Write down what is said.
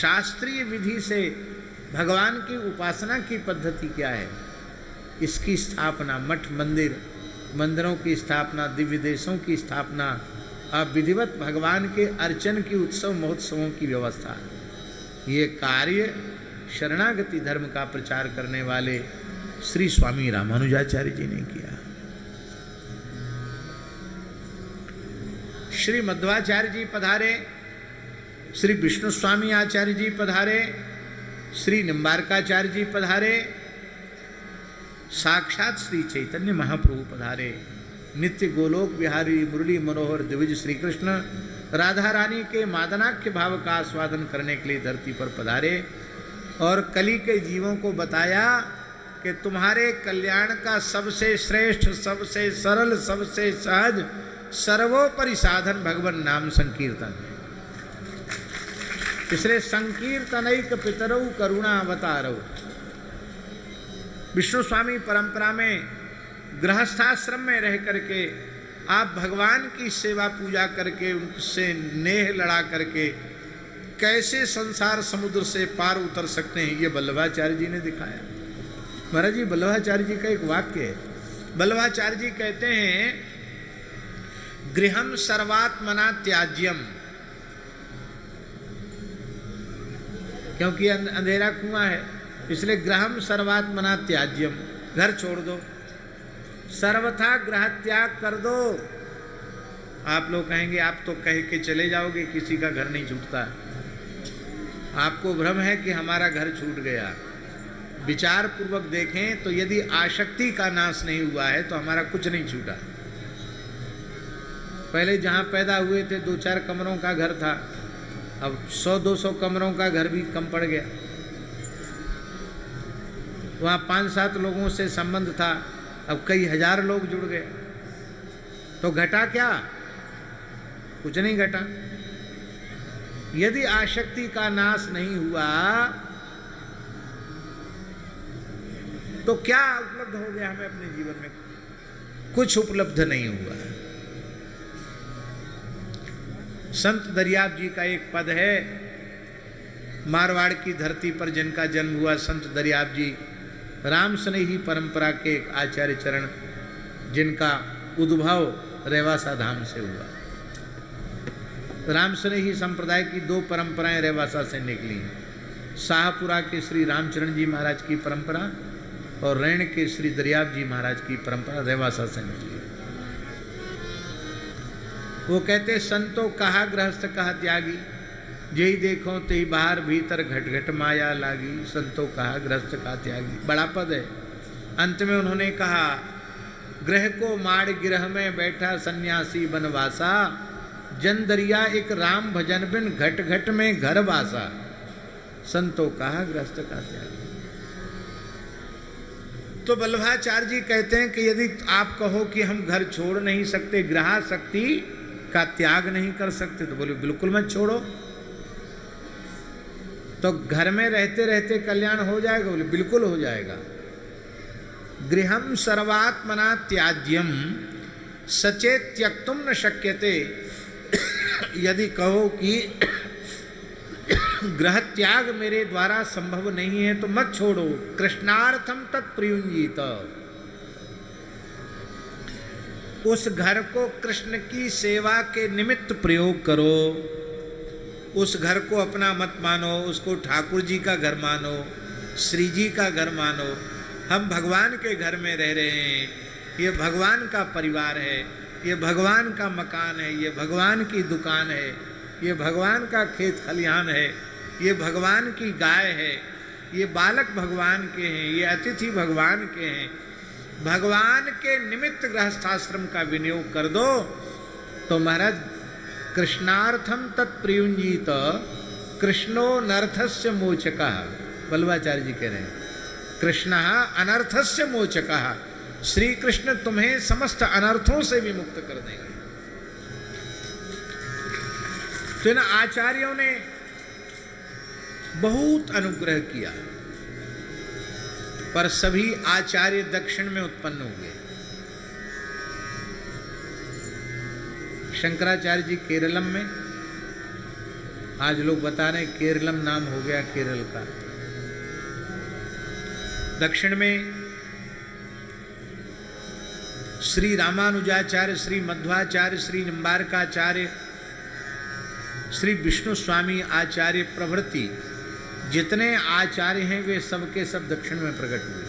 शास्त्रीय विधि से भगवान की उपासना की पद्धति क्या है, इसकी स्थापना, मठ मंदिर, मंदिरों की स्थापना, दिव्य देशों की स्थापना, अब विधिवत भगवान के अर्चन की उत्सव महोत्सवों की व्यवस्था, ये कार्य शरणागति धर्म का प्रचार करने वाले श्री स्वामी रामानुजाचार्य जी ने किया। श्री मध्वाचार्य जी पधारे, श्री विष्णु स्वामी आचार्य जी पधारे, श्री निम्बारकाचार्य जी पधारे, साक्षात श्री चैतन्य महाप्रभु पधारे, नित्य गोलोक बिहारी मुरली मनोहर द्विज श्री कृष्ण राधा रानी के मादनाख्य भाव का आस्वादन करने के लिए धरती पर पधारे और कली के जीवों को बताया कि तुम्हारे कल्याण का सबसे श्रेष्ठ, सबसे सरल, सबसे सहज, सर्वोपरि साधन भगवान नाम संकीर्तन है। इसलिए संकीर्तनैक पितरौ करुणा अवतारौ। विष्णु स्वामी परंपरा में गृहस्थाश्रम में रह करके आप भगवान की सेवा पूजा करके उनसे नेह लड़ा करके कैसे संसार समुद्र से पार उतर सकते हैं, ये वल्लभाचार्य जी ने दिखाया। महाराज जी, वल्लभाचार्य जी का एक वाक्य है। वल्लभाचार्य जी कहते हैं, गृहम सर्वात्मना त्याज्यम, क्योंकि अंधेरा कुआं है, इसलिए गृहम सर्वात्मना त्याज्यम, घर छोड़ दो, सर्वथा ग्रह त्याग कर दो। आप लोग कहेंगे आप तो कह के चले जाओगे, किसी का घर नहीं छूटता। आपको भ्रम है कि हमारा घर छूट गया। विचार पूर्वक देखें तो यदि आसक्ति का नाश नहीं हुआ है तो हमारा कुछ नहीं छूटा। पहले जहाँ पैदा हुए थे 2-4 कमरों का घर था, अब 100-200 कमरों का घर भी कम पड़ गया। वहाँ 5-7 लोगों से संबंध था, अब कई हजार लोग जुड़ गए। तो घटा क्या? कुछ नहीं घटा। यदि आसक्ति का नाश नहीं हुआ तो क्या उपलब्ध हो गया हमें अपने जीवन में? कुछ उपलब्ध नहीं हुआ। संत दरियाब जी का एक पद है, मारवाड़ की धरती पर जिनका जन्म हुआ, संत दरियाब जी राम स्नेही परंपरा के एक आचार्य चरण, जिनका उद्भव रेवासा धाम से हुआ। राम स्नेही संप्रदाय की 2 परंपराएं रेवासा से निकली, शाहपुरा के श्री रामचरण जी महाराज की परंपरा और रैण के श्री दरियाब जी महाराज की परंपरा रेवासा से निकली। वो कहते, संतो कहा गृहस्थ कहा त्यागी, जेहि देखो तेहि बाहर भीतर घट घट माया लागी। संतो कहा गृहस्थ कहा त्यागी, बड़ा पद है। अंत में उन्होंने कहा, ग्रह को माड़ गिरह में बैठा सन्यासी बनवासा, जन दरिया एक राम भजन बिन घट घट में घर बासा। संतो कहा गृहस्थ कहा त्यागी। तो वल्लभाचार्य जी कहते हैं कि यदि आप कहो कि हम घर छोड़ नहीं सकते, गृहासक्ति का त्याग नहीं कर सकते, तो बोले बिल्कुल मत छोड़ो। तो घर में रहते रहते कल्याण हो जाएगा? बोले बिल्कुल हो जाएगा। गृहम सर्वात्मना त्याज्यम सचेत त्यक्तुम न शक्यते। यदि कहो कि ग्रह त्याग मेरे द्वारा संभव नहीं है तो मत छोड़ो। कृष्णार्थम तत्प्रयुंजीत, उस घर को कृष्ण की सेवा के निमित्त प्रयोग करो। उस घर को अपना मत मानो, उसको ठाकुर जी का घर मानो, श्री जी का घर मानो। हम भगवान के घर में रह रहे हैं, ये भगवान का परिवार है, ये भगवान का मकान है, ये भगवान की दुकान है, ये भगवान का खेत खलिहान है, ये भगवान की गाय है, ये बालक भगवान के हैं, ये अतिथि भगवान के हैं। भगवान के निमित्त गृहस्थाश्रम का विनियोग कर दो। तो महाराज, कृष्णार्थम तत्प्रयुंजीत कृष्णो नर्थस्य मोचकः, वल्लभाचार्य जी कह रहे हैं, कृष्ण अनर्थस्य मोचकः, श्री कृष्ण तुम्हें समस्त अनर्थों से भी मुक्त कर देंगे। तो इन आचार्यों ने बहुत अनुग्रह किया, पर सभी आचार्य दक्षिण में उत्पन्न हुए। शंकराचार्य जी केरलम में, आज लोग बता रहे हैं केरलम नाम हो गया केरल का। दक्षिण में श्री रामानुजाचार्य, श्री मध्वाचार्य, श्री निम्बारकाचार्य, श्री विष्णु स्वामी आचार्य प्रभृति जितने आचार्य हैं वे सब के सब दक्षिण में प्रकट हुए।